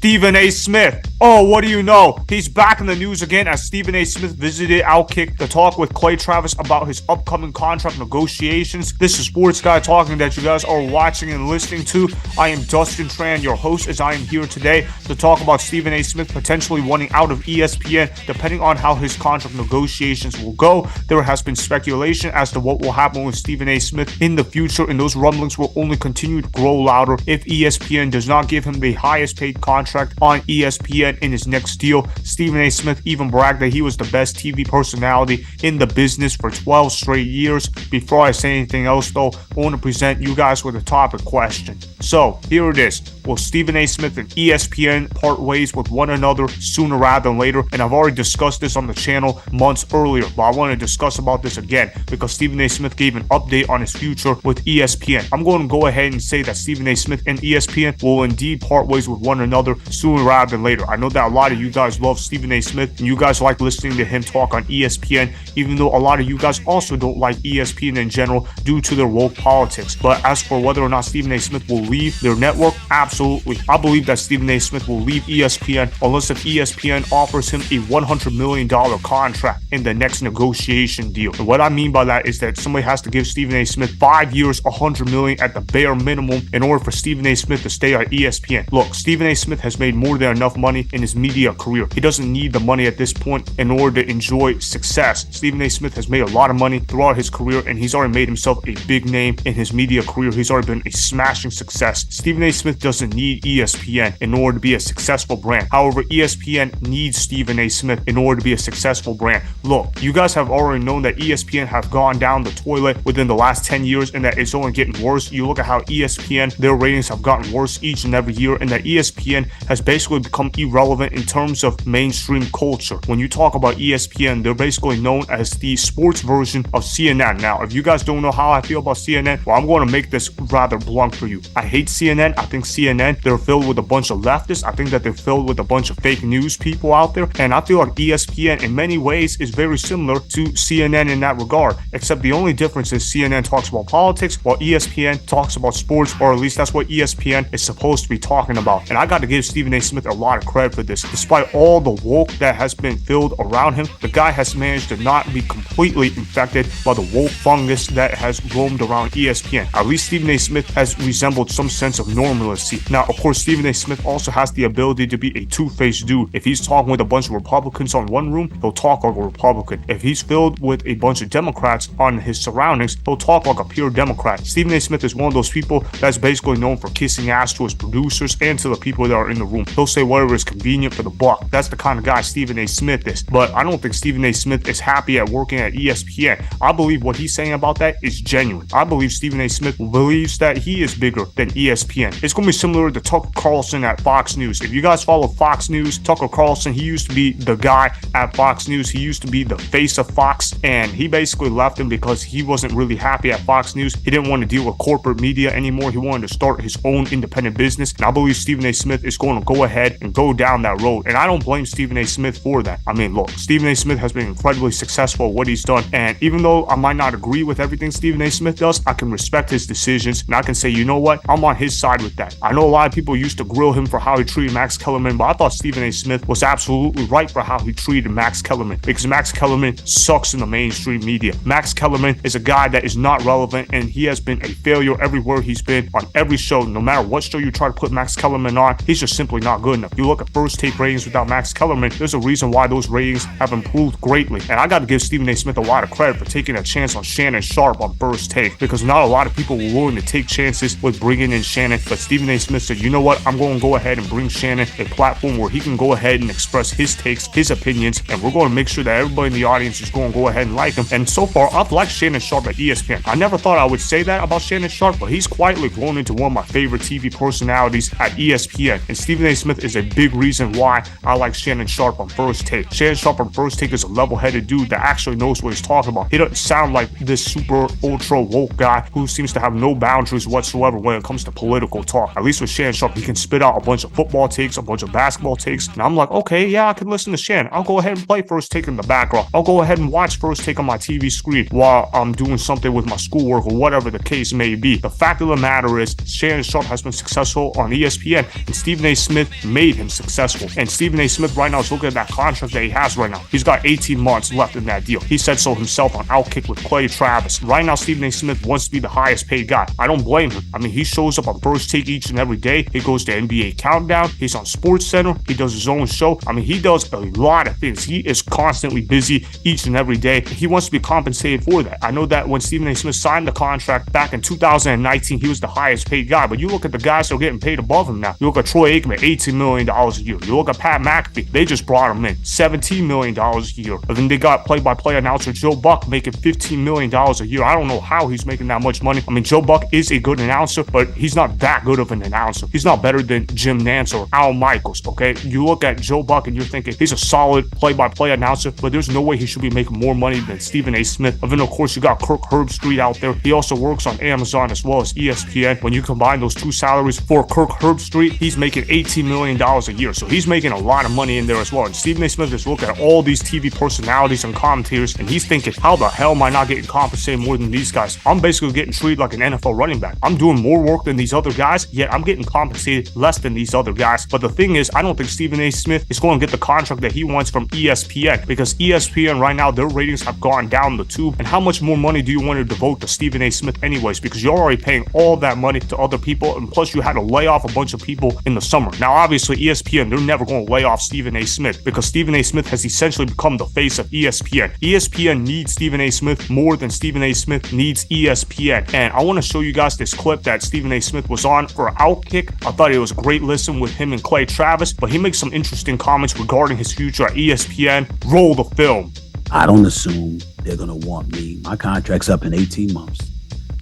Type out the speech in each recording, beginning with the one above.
Stephen A. Smith. Oh, what do you know? He's back in the news again as Stephen A. Smith visited OutKick to talk with Clay Travis about his upcoming contract negotiations. This is Sports Guy Talking that you guys are watching and listening to. I am Dustin Tran, your host, as I am here today to talk about Stephen A. Smith potentially wanting out of ESPN depending on how his contract negotiations will go. There has been speculation as to what will happen with Stephen A. Smith in the future, and those rumblings will only continue to grow louder if ESPN does not give him the highest paid contract on ESPN in his next deal. Stephen A. Smith even bragged that he was the best TV personality in the business for 12 straight years. Before I say anything else though, I want to present you guys with a topic question. So here it is. Will Stephen A. Smith and ESPN part ways with one another sooner rather than later? And I've already discussed this on the channel months earlier, but I want to discuss about this again because Stephen A. Smith gave an update on his future with ESPN. I'm going to go ahead and say that Stephen A. Smith and ESPN will indeed part ways with one another sooner rather than later. I know that a lot of you guys love Stephen A. Smith and you guys like listening to him talk on ESPN, even though a lot of you guys also don't like ESPN in general due to their woke politics. But as for whether or not Stephen A. Smith will leave their network, absolutely. I believe that Stephen A. Smith will leave ESPN unless if ESPN offers him a $100 million contract in the next negotiation deal. And what I mean by that is that somebody has to give Stephen A. Smith 5 years, $100 million at the bare minimum in order for Stephen A. Smith to stay on ESPN. Look, Stephen A. Smith has made more than enough money in his media career. He doesn't need the money at this point in order to enjoy success. Stephen A. Smith has made a lot of money throughout his career and he's already made himself a big name in his media career. He's already been a smashing success. Stephen A. Smith doesn't need ESPN in order to be a successful brand. However, ESPN needs Stephen A. Smith in order to be a successful brand. Look, you guys have already known that ESPN have gone down the toilet within the last 10 years and that it's only getting worse. You look at how ESPN, their ratings have gotten worse each and every year, and that ESPN has basically become irrelevant in terms of mainstream culture. When you talk about ESPN, they're basically known as the sports version of CNN. Now, if you guys don't know how I feel about CNN, well, I'm going to make this rather blunt for you. I hate CNN. I think CNN, they're filled with a bunch of leftists. I think that they're filled with a bunch of fake news people out there, and I feel like ESPN in many ways is very similar to CNN in that regard, except the only difference is CNN talks about politics while ESPN talks about sports, or at least that's what ESPN is supposed to be talking about. And I got to give Stephen A. Smith a lot of credit for this. Despite all the woke that has been filled around him, the guy has managed to not be completely infected by the woke fungus that has roamed around ESPN. At least Stephen A. Smith has resembled some sense of normalcy. Now, of course, Stephen A. Smith also has the ability to be a two-faced dude. If he's talking with a bunch of Republicans on one room, he'll talk like a Republican. If he's filled with a bunch of Democrats on his surroundings, he'll talk like a pure Democrat. Stephen A. Smith is one of those people that's basically known for kissing ass to his producers and to the people that are in the room. He'll say whatever is convenient for the buck. That's the kind of guy Stephen A. Smith is. But I don't think Stephen A. Smith is happy at working at ESPN. I believe what he's saying about that is genuine. I believe Stephen A. Smith believes that he is bigger than ESPN. It's going to be similar to Tucker Carlson at Fox News. If you guys follow Fox News, Tucker Carlson, he used to be the guy at Fox News. He used to be the face of Fox, and he basically left him because he wasn't really happy at Fox News. He didn't want to deal with corporate media anymore. He wanted to start his own independent business, and I believe Stephen A. Smith is going to go ahead and go down that road, and I don't blame Stephen A. Smith for that. I mean, look, Stephen A. Smith has been incredibly successful at what he's done, and even though I might not agree with everything Stephen A. Smith does, I can respect his decisions, and I can say, you know what, I'm on his side with that. I know a lot of people used to grill him for how he treated Max Kellerman, but I thought Stephen A. Smith was absolutely right for how he treated Max Kellerman, because Max Kellerman sucks in the mainstream media. Max Kellerman is a guy that is not relevant, and he has been a failure everywhere he's been on every show. No matter what show you try to put Max Kellerman on, he's just simply not good enough. You look at First Take ratings without Max Kellerman, there's a reason why those ratings have improved greatly. And I got to give Stephen A. Smith a lot of credit for taking a chance on Shannon Sharpe on First Take, because not a lot of people were willing to take chances with bringing in Shannon, but Stephen A. Smith said, you know what, I'm going to go ahead and bring Shannon a platform where he can go ahead and express his takes, his opinions, and we're going to make sure that everybody in the audience is going to go ahead and like him. And so far, I've liked Shannon Sharpe at ESPN. I never thought I would say that about Shannon Sharpe, but he's quietly grown into one of my favorite TV personalities at ESPN. And Stephen A. Smith is a big reason why I like Shannon Sharpe on First Take. Shannon Sharpe on First Take is a level-headed dude that actually knows what he's talking about. He doesn't sound like this super ultra woke guy who seems to have no boundaries whatsoever when it comes to political talk. At least with Shannon Sharpe, he can spit out a bunch of football takes, a bunch of basketball takes, and I'm like, okay, yeah, I can listen to Shannon. I'll go ahead and play First Take in the background. I'll go ahead and watch First Take on my TV screen while I'm doing something with my schoolwork or whatever the case may be. The fact of the matter is, Shannon Sharpe has been successful on ESPN, and Stephen Stephen A. Smith made him successful. And Stephen A. Smith right now is looking at that contract that he has right now. He's got 18 months left in that deal. He said so himself on OutKick with Clay Travis. Right now, Stephen A. Smith wants to be the highest paid guy. I don't blame him. I mean, he shows up on First Take each and every day. He goes to NBA Countdown. He's on Sports Center. He does his own show. I mean, he does a lot of things. He is constantly busy each and every day. He wants to be compensated for that. I know that when Stephen A. Smith signed the contract back in 2019, he was the highest paid guy. But you look at the guys that are getting paid above him now. You look at Troy Aikman, $18 million a year. You look at Pat McAfee. They just brought him in, $17 million a year. And then they got play-by-play announcer Joe Buck making $15 million a year. I don't know how he's making that much money. I mean, Joe Buck is a good announcer, but he's not that good of an announcer. He's not better than Jim Nantz or Al Michaels, okay? You look at Joe Buck and you're thinking he's a solid play-by-play announcer, but there's no way he should be making more money than Stephen A. Smith. And then, of course, you got Kirk Herbstreit out there. He also works on Amazon as well as ESPN. When you combine those two salaries for Kirk Herbstreit, he's making $18 million a year. So he's making a lot of money in there as well. And Stephen A. Smith is looking at all these TV personalities and commentators, and he's thinking, how the hell am I not getting compensated more than these guys? I'm basically getting treated like an NFL running back. I'm doing more work than these other guys, yet I'm getting compensated less than these other guys. But the thing is, I don't think Stephen A. Smith is going to get the contract that he wants from ESPN, because ESPN right now, their ratings have gone down the tube. And how much more money do you want to devote to Stephen A. Smith anyways? Because you're already paying all that money to other people, and plus you had to lay off a bunch of people in the summer. Now, obviously, ESPN, they're never going to lay off Stephen A. Smith, because Stephen A. Smith has essentially become the face of ESPN. ESPN needs Stephen A. Smith more than Stephen A. Smith needs ESPN. And I want to show you guys this clip that Stephen A. Smith was on for OutKick. I thought it was a great listen with him and Clay Travis, but he makes some interesting comments regarding his future at ESPN. Roll the film. I don't assume they're going to want me. My contract's up in 18 months.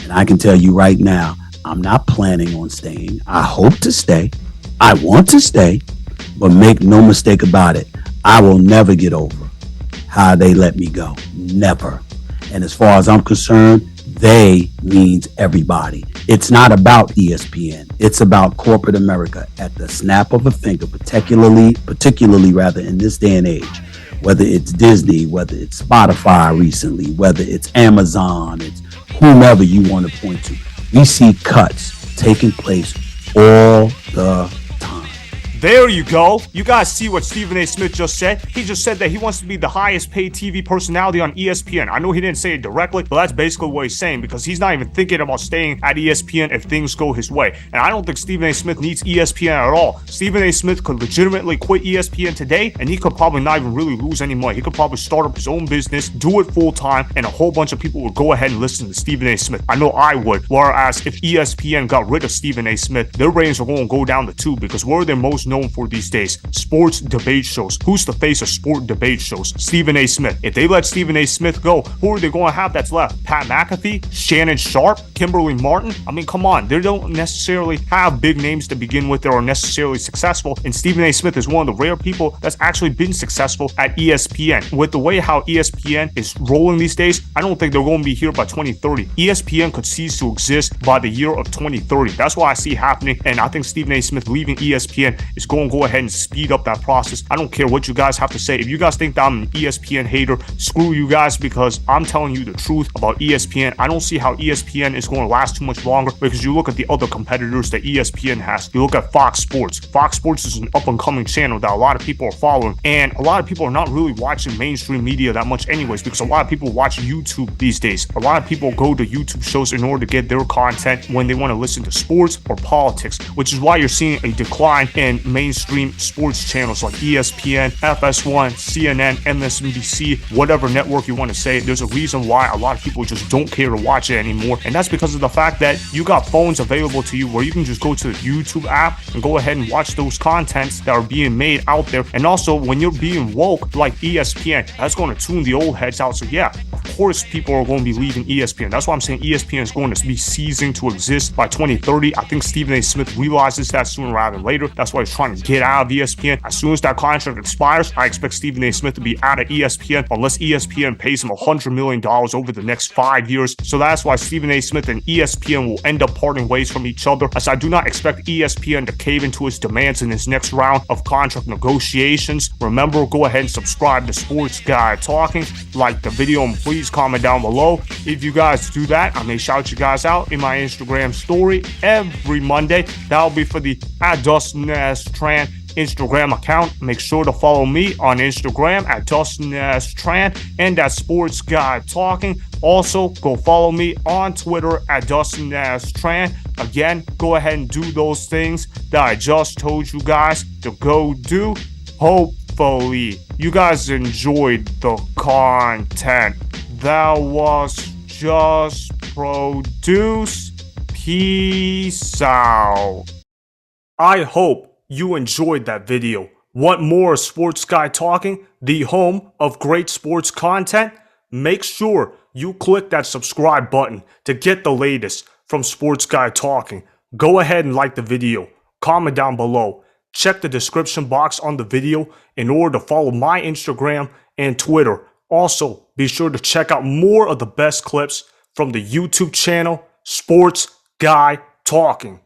And I can tell you right now, I'm not planning on staying. I hope to stay. I want to stay. But make no mistake about it, I will never get over how they let me go. Never. And as far as I'm concerned, they means everybody. It's not about ESPN. It's about corporate America at the snap of a finger, particularly in this day and age. Whether it's Disney, whether it's Spotify recently, whether it's Amazon, it's whomever you want to point to. We see cuts taking place all the time. There you go. You guys see what Stephen A. Smith just said? He just said that he wants to be the highest paid TV personality on ESPN. I know he didn't say it directly, but that's basically what he's saying, because he's not even thinking about staying at ESPN if things go his way. And I don't think Stephen A. Smith needs ESPN at all. Stephen A. Smith could legitimately quit ESPN today, and he could probably not even really lose any money. He could probably start up his own business, do it full time, and a whole bunch of people would go ahead and listen to Stephen A. Smith. I know I would. Whereas if ESPN got rid of Stephen A. Smith, their ratings are going to go down the tube, because what are they most known for these days? Sports debate shows. Who's the face of sport debate shows? Stephen A. Smith. If they let Stephen A. Smith go, who are they going to have that's left? Pat McAfee? Shannon Sharp? Kimberly Martin? I mean, come on. They don't necessarily have big names to begin with that are necessarily successful, and Stephen A. Smith is one of the rare people that's actually been successful at ESPN. With the way how ESPN is rolling these days, I don't think they're going to be here by 2030. ESPN could cease to exist by the year of 2030. That's what I see happening, and I think Stephen A. Smith leaving ESPN is going to go ahead and speed up that process. I don't care what you guys have to say. If you guys think that I'm an ESPN hater, screw you guys, because I'm telling you the truth about ESPN. I don't see how ESPN is going to last too much longer, because you look at the other competitors that ESPN has. You look at Fox Sports. Fox Sports is an up-and-coming channel that a lot of people are following, and a lot of people are not really watching mainstream media that much anyways, because a lot of people watch YouTube these days. A lot of people go to YouTube shows in order to get their content when they want to listen to sports or politics, which is why you're seeing a decline in mainstream sports channels like ESPN, FS1, CNN, MSNBC, whatever network you want to say. There's a reason why a lot of people just don't care to watch it anymore, and that's because of the fact that you got phones available to you where you can just go to the YouTube app and go ahead and watch those contents that are being made out there. And also, when you're being woke like ESPN, that's going to tune the old heads out. So yeah, of course people are going to be leaving ESPN. That's why I'm saying ESPN is going to be ceasing to exist by 2030. I think Stephen A. Smith realizes that sooner rather than later. That's why he's trying to get out of ESPN. As soon as that contract expires, I expect Stephen A. Smith to be out of ESPN unless ESPN pays him $100 million over the next 5 years. So that's why Stephen A. Smith and ESPN will end up parting ways from each other, as I do not expect ESPN to cave into his demands in his next round of contract negotiations. Remember, go ahead and subscribe to Sports Guy Talking, like the video, and please comment down below. If you guys do that, I may shout you guys out in my Instagram story every Monday. That'll be for the @Dustin Instagram account. Make sure to follow me on Instagram @Dustin Tran and Sports Guy Talking. Also, go follow me on Twitter @Dustin Tran. Again, go ahead and do those things that I just told you guys to go do. Hopefully, you guys enjoyed the content that was just produced. Peace out. I hope you enjoyed that video. Want more Sports Guy Talking, the home of great sports content? Make sure you click that subscribe button to get the latest from Sports Guy Talking. Go ahead and like the video, comment down below, check the description box on the video in order to follow my Instagram and Twitter. Also, be sure to check out more of the best clips from the YouTube channel Sports Guy Talking.